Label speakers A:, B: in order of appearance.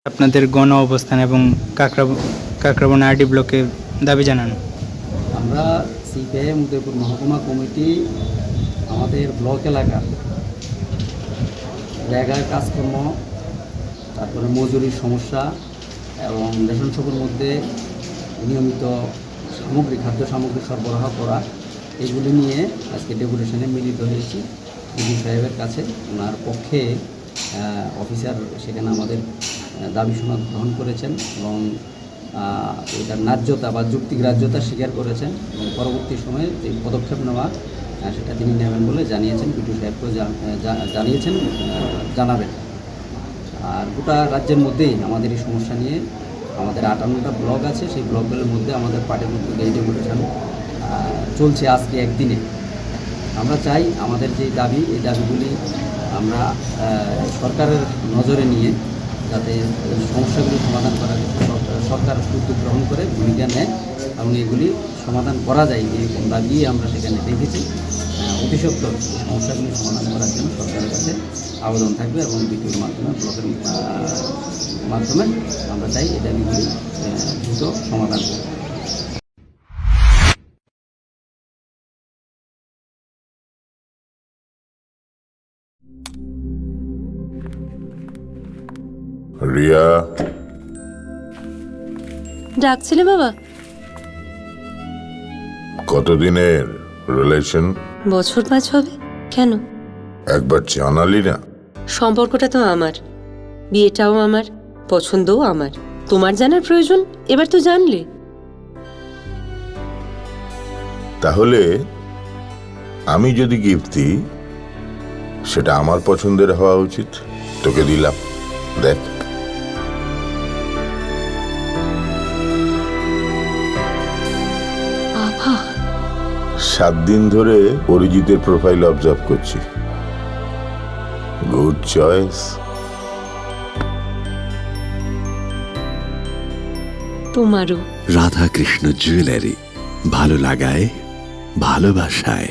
A: আপনাদের গণ অবস্থান এবং কাকরাবন আরডি ব্লকে দাবি জানানো।
B: আমরা সিপিআইএম উদয়পুর মহকুমা কমিটি আমাদের ব্লক এলাকার জায়গায় কাজকর্ম, তারপরে মজুরির সমস্যা এবং রেশন শপের মধ্যে নিয়মিত খাদ্য সামগ্রী সরবরাহ করা, এগুলি নিয়ে আজকে ডেপুটেশনে মিলিত হয়েছি ডিজি সাহেবের কাছে। ওনার পক্ষে অফিসার সেখানে আমাদের দাবি সনদ গ্রহণ করেছেন এবং এটার ন্যায্যতা বা যুক্তিগ্রাহ্যতা স্বীকার করেছেন এবং পরবর্তী সময়ে যে পদক্ষেপ নেওয়া সেটা তিনি নেবেন বলে জানিয়েছেন। বিটু সাহেবকেও জানিয়েছেন, জানাবেন। আর গোটা রাজ্যের মধ্যেই আমাদের এই সমস্যা নিয়ে আমাদের 58টা ব্লক আছে, সেই ব্লকগুলোর মধ্যে আমাদের পার্টির মধ্যে এই ডেপুটেশন চলছে আজকে একদিনে। আমরা চাই আমাদের যে দাবি, এই দাবিগুলি আমরা সরকারের নজরে নিয়ে যাতে সমস্যাগুলি সমাধান করার সরকার উদ্যোগ গ্রহণ করে ভূমিকা নেয় এবং এগুলি সমাধান করা যায় এরকম দাবি আমরা সেখানে দেখেছি। অতি সত্বর সমস্যাগুলি সমাধান করার জন্য সরকারের কাছে আবেদন থাকবে এবং বিটিওর মাধ্যমে ব্লকের মাধ্যমে আমরা চাই এই দাবিগুলি দ্রুত সমাধান করব।
C: রিয়া,
D: ডাকছিলে বাবা?
C: কতদিনের রিলেশন?
D: বছর 5 হবে। কেন?
C: একবার জানালি না?
D: সম্পর্কটা তো আমার, বিয়েটাও আমার, পছন্দও আমার। তোমার জানার প্রয়োজন এবার তো জানলে।
C: তাহলে আমি যদি গিফট দিই সেটা আমার পছন্দের হওয়া উচিত। তোকে দিলাম, দেখ।
D: বাবা,
C: 7 দিন ধরে অরিজিতের প্রোফাইল অবজার্ভ করছি। Good choice.
D: তোমারও।
E: রাধাকৃষ্ণ জুয়েলারি, ভালো লাগায় ভালোবাসায়।